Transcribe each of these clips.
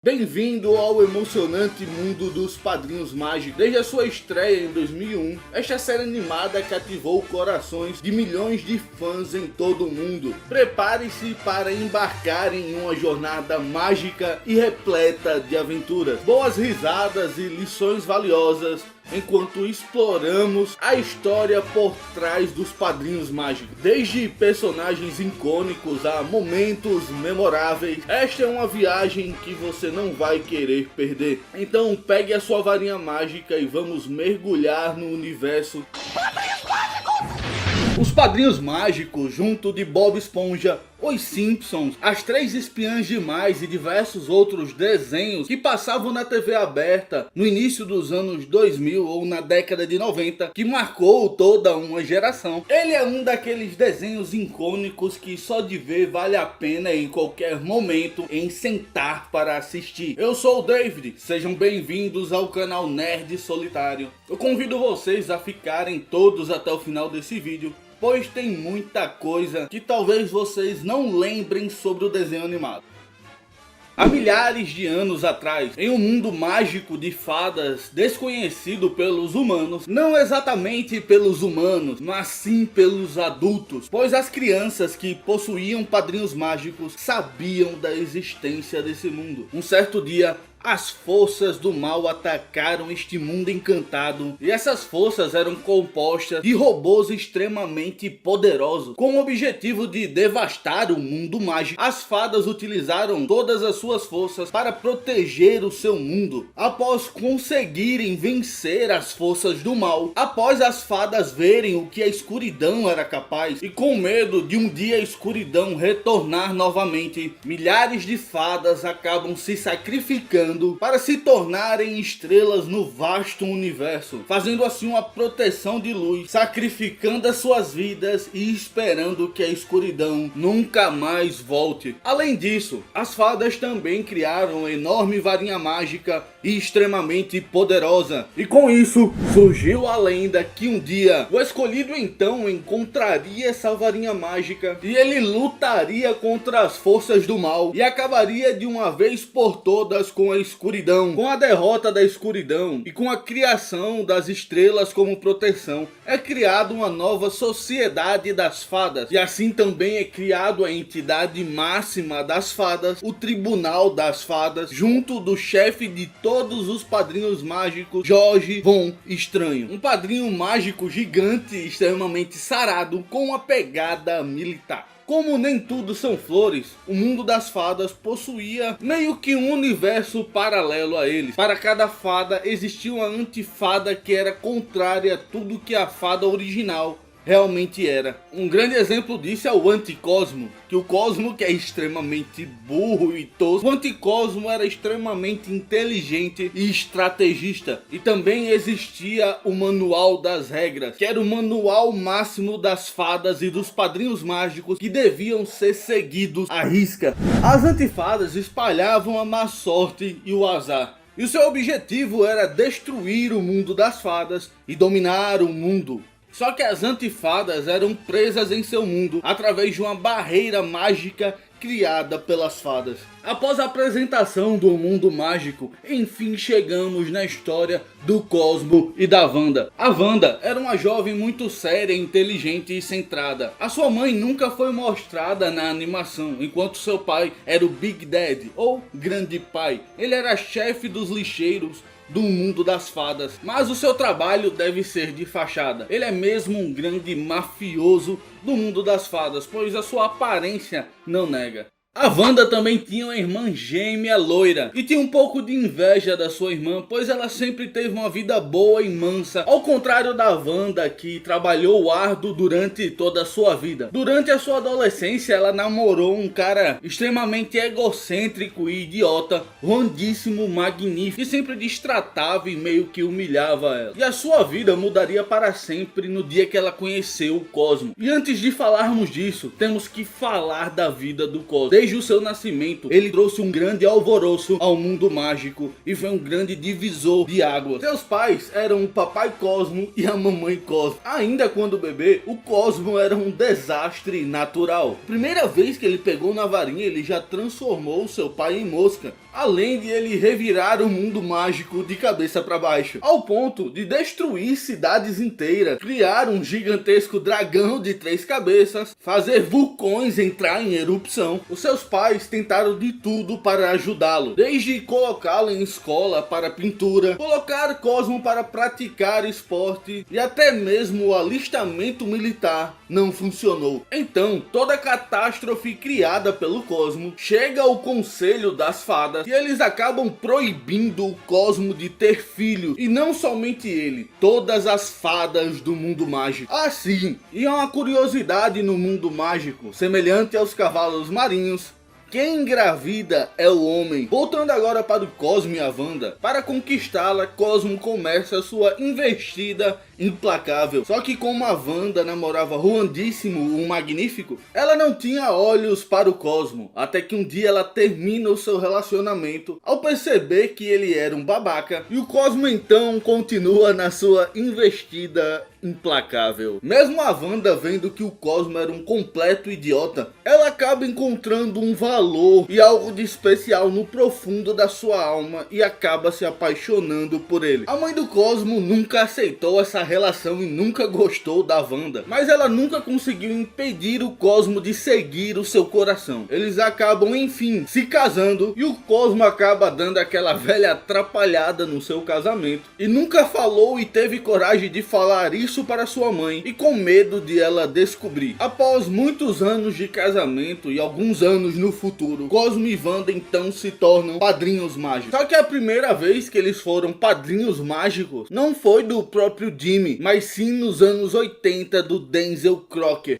Bem-vindo ao emocionante mundo dos Padrinhos Mágicos. Desde a sua estreia em 2001, esta série animada cativou corações de milhões de fãs em todo o mundo. Prepare-se para embarcar em uma jornada mágica e repleta de aventuras, boas risadas e lições valiosas, enquanto exploramos a história por trás dos Padrinhos Mágicos. Desde personagens icônicos a momentos memoráveis, esta é uma viagem que você não vai querer perder. Então pegue a sua varinha mágica e vamos mergulhar no universo Os Padrinhos Mágicos, junto de Bob Esponja, Os Simpsons, As Três Espiãs Demais e diversos outros desenhos que passavam na TV aberta no início dos anos 2000 ou na década de 90, que marcou toda uma geração. Ele é um daqueles desenhos icônicos que só de ver vale a pena em qualquer momento em sentar para assistir. Eu sou o David, sejam bem-vindos ao canal Nerd Solitário. Eu convido vocês a ficarem todos até o final desse vídeo, pois tem muita coisa que talvez vocês não lembrem sobre o desenho animado. Há milhares de anos atrás, em um mundo mágico de fadas desconhecido pelos humanos, não exatamente pelos humanos, mas sim pelos adultos, pois as crianças que possuíam padrinhos mágicos sabiam da existência desse mundo. Um certo dia, as forças do mal atacaram este mundo encantado, e essas forças eram compostas de robôs extremamente poderosos. Com o objetivo de devastar o mundo mágico, as fadas utilizaram todas as suas forças para proteger o seu mundo. Após conseguirem vencer as forças do mal, após as fadas verem o que a escuridão era capaz, e com medo de um dia a escuridão retornar novamente, milhares de fadas acabam se sacrificando para se tornarem estrelas no vasto universo, fazendo assim uma proteção de luz, sacrificando as suas vidas e esperando que a escuridão nunca mais volte. Além disso, as fadas também criaram uma enorme varinha mágica e extremamente poderosa, e com isso surgiu a lenda que um dia o escolhido então encontraria essa varinha mágica e ele lutaria contra as forças do mal e acabaria de uma vez por todas com a escuridão. Com a derrota da escuridão e com a criação das estrelas como proteção, é criada uma nova sociedade das fadas, e assim também é criado a entidade máxima das fadas, o Tribunal das Fadas, junto do chefe de todos os padrinhos mágicos, Jorge Von Estranho, um padrinho mágico gigante extremamente sarado com uma pegada militar. Como nem tudo são flores, o mundo das fadas possuía meio que um universo paralelo a eles. Para cada fada existia uma antifada que era contrária a tudo que a fada original realmente era. Um grande exemplo disso é o Anticosmo, que o Cosmo, que é extremamente burro e tosco, o Anticosmo era extremamente inteligente e estrategista. E também existia o Manual das Regras, que era o manual máximo das fadas e dos padrinhos mágicos que deviam ser seguidos à risca. As antifadas espalhavam a má sorte e o azar, e o seu objetivo era destruir o mundo das fadas e dominar o mundo. Só que as antifadas eram presas em seu mundo através de uma barreira mágica criada pelas fadas. Após a apresentação do mundo mágico, enfim chegamos na história do Cosmo e da Wanda. A Wanda era uma jovem muito séria, inteligente e centrada. A sua mãe nunca foi mostrada na animação, enquanto seu pai era o Big Daddy, ou Grande Pai. Ele era chefe dos lixeiros do mundo das fadas, mas o seu trabalho deve ser de fachada. Ele é mesmo um grande mafioso do mundo das fadas, pois a sua aparência não nega. A Wanda também tinha uma irmã gêmea loira e tinha um pouco de inveja da sua irmã, pois ela sempre teve uma vida boa e mansa, ao contrário da Wanda, que trabalhou árduo durante toda a sua vida. Durante a sua adolescência ela namorou um cara extremamente egocêntrico e idiota, rondíssimo, magnífico, que sempre destratava e meio que humilhava ela. E a sua vida mudaria para sempre no dia que ela conheceu o Cosmo. E antes de falarmos disso, temos que falar da vida do Cosmo. Desde o seu nascimento, ele trouxe um grande alvoroço ao mundo mágico e foi um grande divisor de águas. Seus pais eram o papai Cosmo e a mamãe Cosmo. Ainda quando bebê, o Cosmo era um desastre natural. Primeira vez que ele pegou na varinha, ele já transformou seu pai em mosca. Além de ele revirar o mundo mágico de cabeça para baixo, ao ponto de destruir cidades inteiras, criar um gigantesco dragão de 3 cabeças, fazer vulcões entrar em erupção. Os seus pais tentaram de tudo para ajudá-lo, desde colocá-lo em escola para pintura, colocar Cosmo para praticar esporte e até mesmo o alistamento militar não funcionou. Então, toda a catástrofe criada pelo Cosmo chega ao Conselho das Fadas e eles acabam proibindo o Cosmo de ter filhos. E não somente ele, todas as fadas do mundo mágico. Assim, e uma curiosidade no mundo mágico, semelhante aos cavalos marinhos, quem engravida é o homem. Voltando agora para o Cosmo e a Wanda, para conquistá-la, Cosmo começa sua investida implacável. Só que como a Wanda namorava Ruandíssimo, o Magnífico, ela não tinha olhos para o Cosmo, até que um dia ela termina o seu relacionamento ao perceber que ele era um babaca, e o Cosmo então continua na sua investida implacável. Mesmo a Wanda vendo que o Cosmo era um completo idiota, ela acaba encontrando um valor e algo de especial no profundo da sua alma e acaba se apaixonando por ele. A mãe do Cosmo nunca aceitou essa relação e nunca gostou da Wanda, mas ela nunca conseguiu impedir o Cosmo de seguir o seu coração. Eles acabam enfim se casando e o Cosmo acaba dando aquela velha atrapalhada no seu casamento e nunca falou e teve coragem de falar isso para sua mãe, e com medo de ela descobrir. Após muitos anos de casamento e alguns anos no futuro, Cosmo e Wanda então se tornam padrinhos mágicos. Só que a primeira vez que eles foram padrinhos mágicos não foi do próprio Jimmy, mas sim nos anos 80 do Denzel Crocker.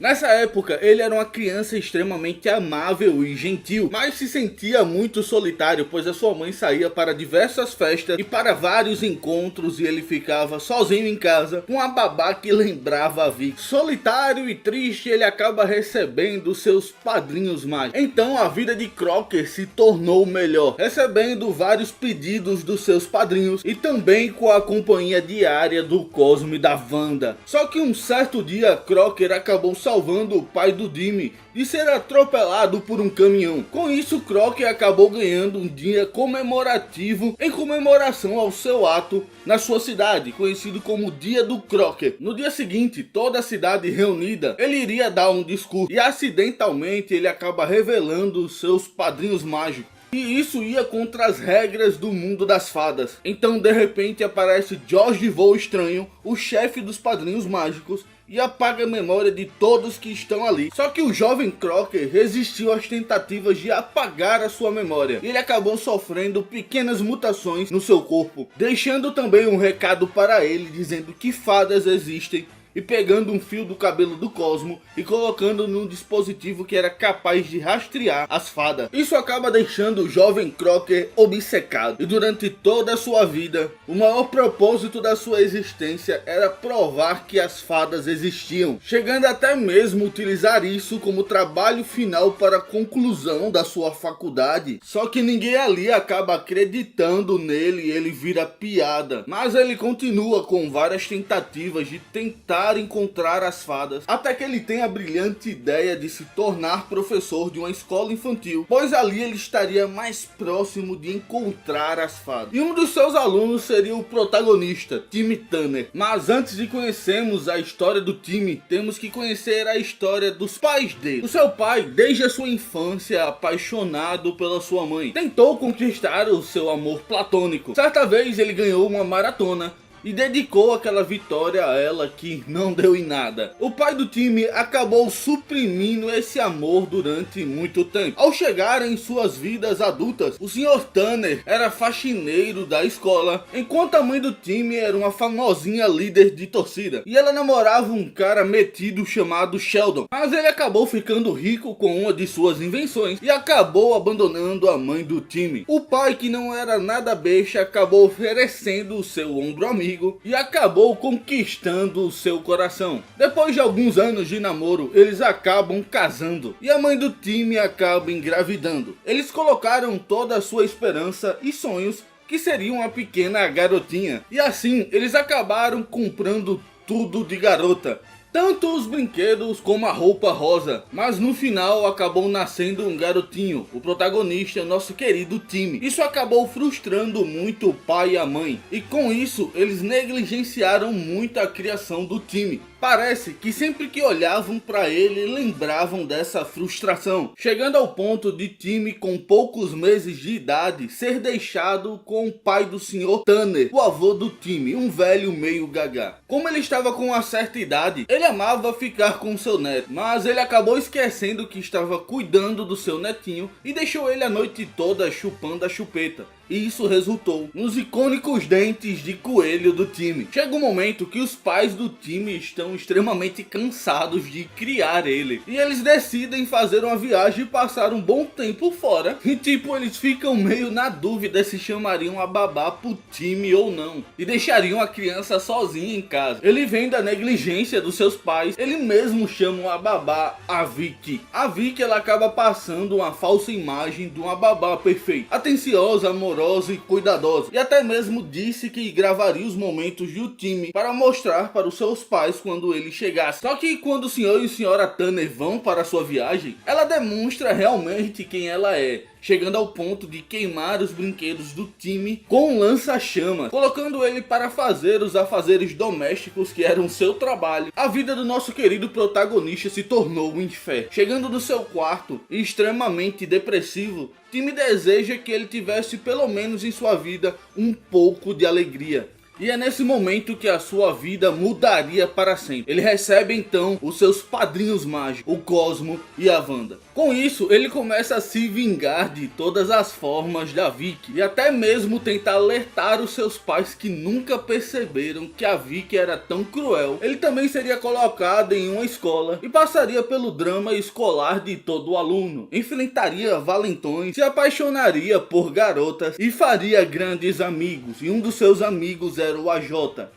Nessa época, ele era uma criança extremamente amável e gentil, mas se sentia muito solitário, pois a sua mãe saía para diversas festas e para vários encontros e ele ficava sozinho em casa com a babá que lembrava a Vic. Solitário e triste, ele acaba recebendo seus padrinhos mágicos. Então a vida de Crocker se tornou melhor, recebendo vários pedidos dos seus padrinhos e também com a companhia diária do Cosmo e da Wanda. Só que um certo dia, Crocker acabou salvando o pai do Jimmy de ser atropelado por um caminhão. Com isso, Crocker acabou ganhando um dia comemorativo em comemoração ao seu ato na sua cidade, conhecido como Dia do Crocker. No dia seguinte, toda a cidade reunida, ele iria dar um discurso e acidentalmente ele acaba revelando os seus padrinhos mágicos. E isso ia contra as regras do mundo das fadas. Então de repente aparece George Voo Estranho, o chefe dos padrinhos mágicos, e apaga a memória de todos que estão ali. Só que o jovem Crocker resistiu às tentativas de apagar a sua memória. Ele acabou sofrendo pequenas mutações no seu corpo, deixando também um recado para ele dizendo que fadas existem, e pegando um fio do cabelo do Cosmo e colocando num dispositivo que era capaz de rastrear as fadas. Isso acaba deixando o jovem Crocker obcecado, e durante toda a sua vida, o maior propósito da sua existência era provar que as fadas existiam, chegando até mesmo utilizar isso como trabalho final para a conclusão da sua faculdade. Só que ninguém ali acaba acreditando nele e ele vira piada, mas ele continua com várias tentativas de tentar encontrar as fadas, até que ele tem a brilhante ideia de se tornar professor de uma escola infantil, pois ali ele estaria mais próximo de encontrar as fadas. E um dos seus alunos seria o protagonista, Timmy Turner. Mas antes de conhecermos a história do Timmy, temos que conhecer a história dos pais dele. O seu pai, desde a sua infância, apaixonado pela sua mãe, tentou conquistar o seu amor platônico. Certa vez ele ganhou uma maratona e dedicou aquela vitória a ela que não deu em nada. O pai do Timmy acabou suprimindo esse amor durante muito tempo. Ao chegar em suas vidas adultas, o Sr. Turner era faxineiro da escola, enquanto a mãe do Timmy era uma famosinha líder de torcida, e ela namorava um cara metido chamado Sheldon. Mas ele acabou ficando rico com uma de suas invenções e acabou abandonando a mãe do Timmy. O pai, que não era nada besta, acabou oferecendo o seu ombro amigo amigo e acabou conquistando o seu coração. Depois de alguns anos de namoro, eles acabam casando e a mãe do Timmy acaba engravidando. Eles colocaram toda a sua esperança e sonhos que seria uma pequena garotinha. E assim, eles acabaram comprando tudo de garota. Tanto os brinquedos como a roupa rosa. Mas no final acabou nascendo um garotinho. O protagonista, nosso querido Timmy. Isso acabou frustrando muito o pai e a mãe. E com isso, eles negligenciaram muito a criação do Timmy. Parece que sempre que olhavam para ele, lembravam dessa frustração. Chegando ao ponto de Timmy, com poucos meses de idade, ser deixado com o pai do Sr. Tanner, o avô do Timmy, um velho meio gaga. Como ele estava com uma certa idade, ele amava ficar com seu neto, mas ele acabou esquecendo que estava cuidando do seu netinho e deixou ele a noite toda chupando a chupeta. E isso resultou nos icônicos dentes de coelho do Timmy. Chega um momento que os pais do Timmy estão extremamente cansados de criar ele. E eles decidem fazer uma viagem e passar um bom tempo fora. E tipo, eles ficam meio na dúvida se chamariam a babá pro Timmy ou não. E deixariam a criança sozinha em casa. Ele vem da negligência dos seus pais. Ele mesmo chama a babá a Vicky. A Vicky, ela acaba passando uma falsa imagem de uma babá perfeita, atenciosa, amorosa e cuidadosa, e até mesmo disse que gravaria os momentos do Timmy para mostrar para os seus pais quando ele chegasse. Só que quando o senhor e a senhora Tanner vão para sua viagem, ela demonstra realmente quem ela é, chegando ao ponto de queimar os brinquedos do Timmy com um lança-chamas, colocando ele para fazer os afazeres domésticos que eram seu trabalho. A vida do nosso querido protagonista se tornou um inferno. Chegando no seu quarto, extremamente depressivo, Timmy deseja que ele tivesse pelo menos em sua vida um pouco de alegria. E é nesse momento que a sua vida mudaria para sempre. Ele recebe então os seus padrinhos mágicos, o Cosmo e a Wanda. Com isso, ele começa a se vingar de todas as formas da Vicky. E até mesmo tentar alertar os seus pais que nunca perceberam que a Vicky era tão cruel. Ele também seria colocado em uma escola e passaria pelo drama escolar de todo aluno. Enfrentaria valentões, se apaixonaria por garotas e faria grandes amigos. E um dos seus amigos era o AJ,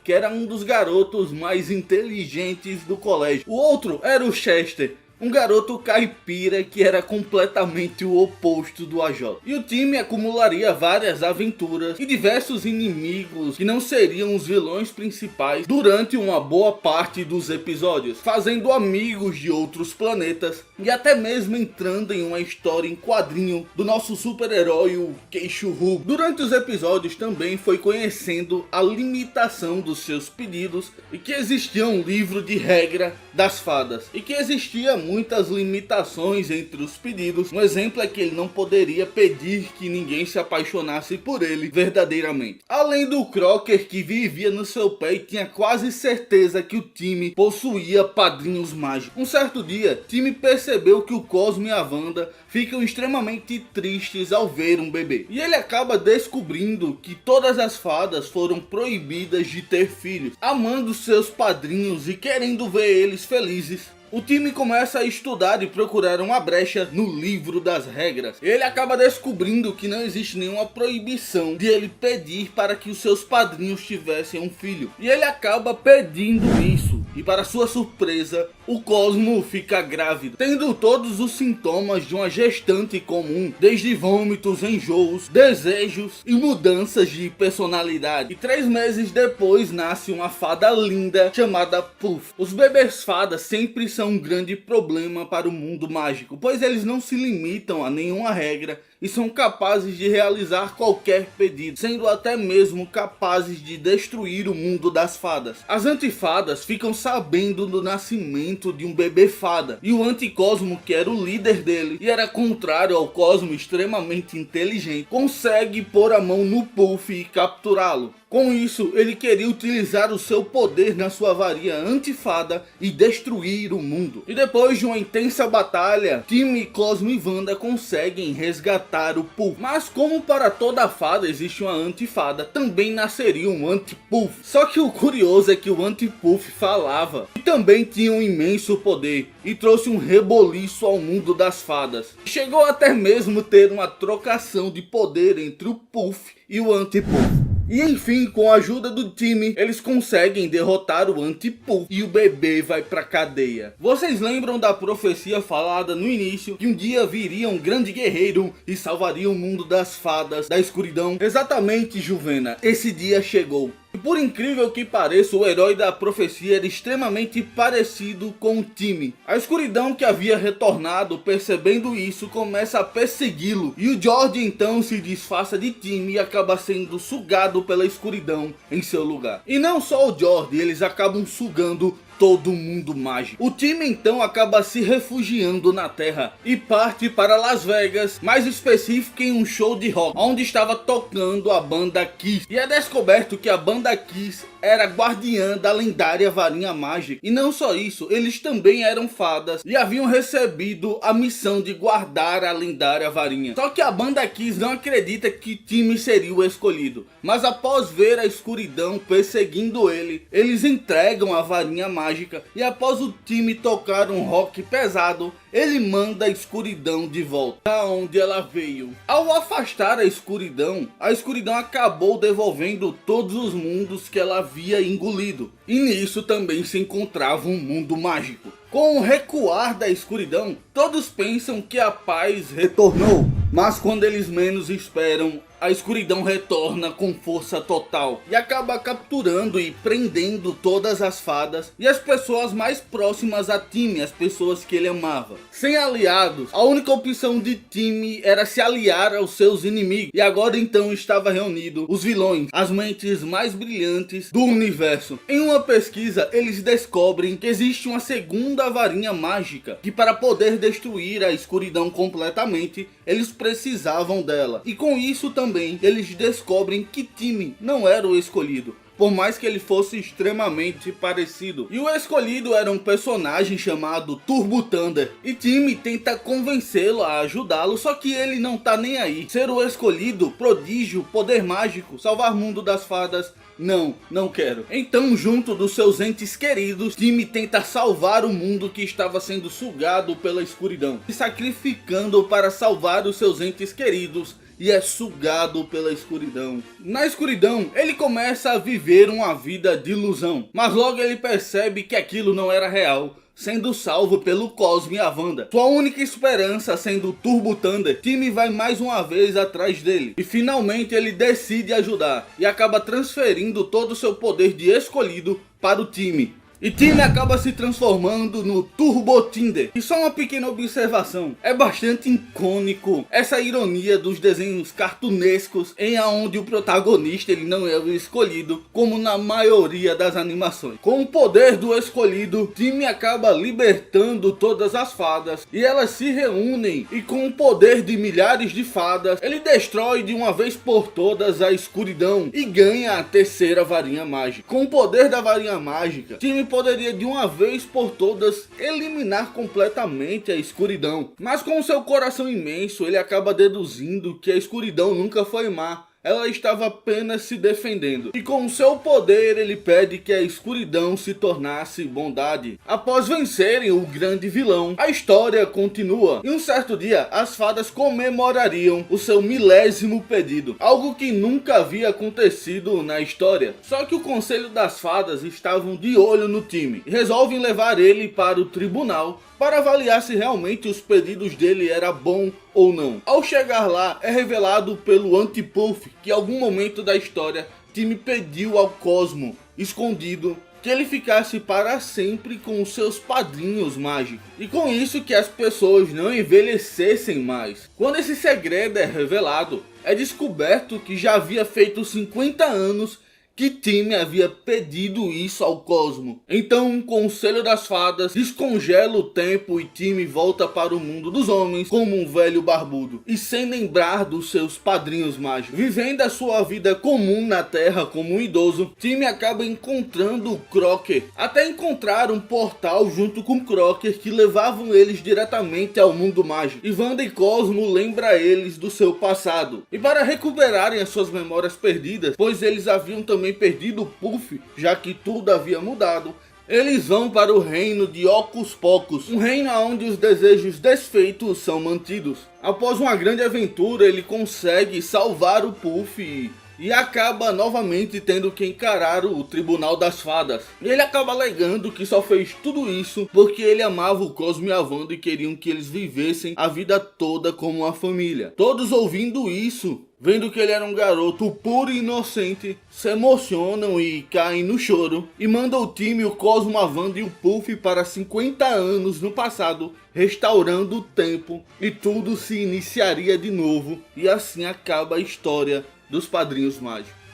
que era um dos garotos mais inteligentes do colégio. O outro era o Chester, um garoto caipira que era completamente o oposto do AJ. E o time acumularia várias aventuras e diversos inimigos que não seriam os vilões principais durante uma boa parte dos episódios, fazendo amigos de outros planetas e até mesmo entrando em uma história em quadrinho do nosso super-herói, o Queixo Rugo. Durante os episódios também foi conhecendo a limitação dos seus pedidos e que existia um livro de regra das fadas e que existia muitas limitações entre os pedidos. Um exemplo é que ele não poderia pedir que ninguém se apaixonasse por ele verdadeiramente. Além do Crocker, que vivia no seu pé e tinha quase certeza que o Timmy possuía padrinhos mágicos. Um certo dia, Timmy percebeu que o Cosmo e a Wanda ficam extremamente tristes ao ver um bebê. E ele acaba descobrindo que todas as fadas foram proibidas de ter filhos, amando seus padrinhos e querendo ver eles felizes. O time começa a estudar e procurar uma brecha no livro das regras. Ele acaba descobrindo que não existe nenhuma proibição de ele pedir para que os seus padrinhos tivessem um filho. E ele acaba pedindo isso. E para sua surpresa, o Cosmo fica grávido, tendo todos os sintomas de uma gestante comum, desde vômitos, enjoos, desejos e mudanças de personalidade. E 3 meses depois nasce uma fada linda chamada Puff. Os bebês fadas sempre são um grande problema para o mundo mágico, pois eles não se limitam a nenhuma regra e são capazes de realizar qualquer pedido, sendo até mesmo capazes de destruir o mundo das fadas. As antifadas ficam sabendo do nascimento de um bebê fada, e o Anticosmo, que era o líder dele e era contrário ao Cosmo extremamente inteligente, consegue pôr a mão no Puff e capturá-lo. Com isso, ele queria utilizar o seu poder na sua varinha antifada e destruir o mundo. E depois de uma intensa batalha, Timmy, Cosmo e Wanda conseguem resgatar o Puff. Mas como para toda fada existe uma antifada, também nasceria um anti-Puff. Só que o curioso é que o anti-Puff falava e também tinha um imenso poder e trouxe um reboliço ao mundo das fadas. Chegou até mesmo ter uma trocação de poder entre o Puff e o anti-Puff. E enfim, com a ajuda do time, eles conseguem derrotar o Anti-Puff e o bebê vai pra cadeia. Vocês lembram da profecia falada no início, que um dia viria um grande guerreiro e salvaria o mundo das fadas da escuridão? Exatamente, Juvena, esse dia chegou. E por incrível que pareça, o herói da profecia era extremamente parecido com o time. A escuridão que havia retornado, percebendo isso, começa a persegui-lo. E o George então se disfarça de time e acaba sendo sugado pela escuridão em seu lugar. E não só o George, eles acabam sugando todo mundo mágico. O time então acaba se refugiando na Terra e parte para Las Vegas, mais específico em um show de rock, onde estava tocando a banda Kiss. E é descoberto que a banda Kiss era guardiã da lendária varinha mágica. E não só isso, eles também eram fadas e haviam recebido a missão de guardar a lendária varinha. Só que a banda Kiss não acredita que time seria o escolhido, mas após ver a escuridão perseguindo ele, eles entregam a varinha mágica. E após o time tocar um rock pesado, ele manda a escuridão de volta da onde ela veio. Ao afastar a escuridão acabou devolvendo todos os mundos que ela havia engolido. E nisso também se encontrava um mundo mágico. Com o recuar da escuridão, todos pensam que a paz retornou. Mas quando eles menos esperam, a escuridão retorna com força total e acaba capturando e prendendo todas as fadas e as pessoas mais próximas a Timmy, as pessoas que ele amava. Sem aliados, a única opção de Timmy era se aliar aos seus inimigos. E agora então estava reunido os vilões, as mentes mais brilhantes do universo. Em uma pesquisa, eles descobrem que existe uma segunda varinha mágica, que para poder destruir a escuridão completamente, eles precisavam dela. E com isso também, eles descobrem que Timmy não era o escolhido, por mais que ele fosse extremamente parecido. E o escolhido era um personagem chamado Turbo Thunder. E Timmy tenta convencê-lo a ajudá-lo, só que ele não tá nem aí. Ser o escolhido, prodígio, poder mágico, salvar o mundo das fadas, não quero. Então, junto dos seus entes queridos, Timmy tenta salvar o mundo que estava sendo sugado pela escuridão, se sacrificando para salvar os seus entes queridos, e é sugado pela escuridão. Na escuridão, ele começa a viver uma vida de ilusão, mas logo ele percebe que aquilo não era real, sendo salvo pelo Cosmo e a Wanda. Sua única esperança sendo o Turbo Thunder, Timmy vai mais uma vez atrás dele. E finalmente ele decide ajudar e acaba transferindo todo o seu poder de escolhido para o Timmy. E Timmy acaba se transformando no Turbo Tinder. E só uma pequena observação, é bastante icônico essa ironia dos desenhos cartunescos em aonde o protagonista ele não é o escolhido, como na maioria das animações. Com o poder do escolhido, Timmy acaba libertando todas as fadas e elas se reúnem, e com o poder de milhares de fadas, ele destrói de uma vez por todas a escuridão e ganha a terceira varinha mágica. Com o poder da varinha mágica, Timmy poderia de uma vez por todas eliminar completamente a escuridão. Mas com seu coração imenso, ele acaba deduzindo que a escuridão nunca foi má. Ela estava apenas se defendendo. E com seu poder ele pede que a escuridão se tornasse bondade. Após vencerem o grande vilão, a história continua. E um certo dia, as fadas comemorariam o seu 1000º pedido. Algo que nunca havia acontecido na história. Só que o conselho das fadas estavam de olho no time e resolvem levar ele para o tribunal para avaliar se realmente os pedidos dele era bom ou não. Ao chegar lá, é revelado pelo Anti-Puff que em algum momento da história, Timmy pediu ao Cosmo, escondido, que ele ficasse para sempre com os seus padrinhos mágicos. E com isso que as pessoas não envelhecessem mais. Quando esse segredo é revelado, é descoberto que já havia feito 50 anos que Timmy havia pedido isso ao Cosmo. Então um conselho das fadas descongela o tempo e Timmy volta para o mundo dos homens como um velho barbudo e sem lembrar dos seus padrinhos mágicos. Vivendo a sua vida comum na Terra como um idoso, Timmy acaba encontrando o Crocker, até encontrar um portal junto com Crocker que levavam eles diretamente ao mundo mágico. E Wanda e Cosmo lembram eles do seu passado. E para recuperarem as suas memórias perdidas, pois eles haviam também perdido o Puff, já que tudo havia mudado, eles vão para o reino de Hocus Pocus, um reino onde os desejos desfeitos são mantidos. Após uma grande aventura, ele consegue salvar o Puff e acaba novamente tendo que encarar o Tribunal das Fadas. E ele acaba alegando que só fez tudo isso porque ele amava o Cosmo e a Wanda e queriam que eles vivessem a vida toda como uma família. Todos ouvindo isso, vendo que ele era um garoto puro e inocente, se emocionam e caem no choro e mandam o time, o Cosmo, a Wanda e o Puff para 50 anos no passado, restaurando o tempo, e tudo se iniciaria de novo, e assim acaba a história dos Padrinhos Mágicos.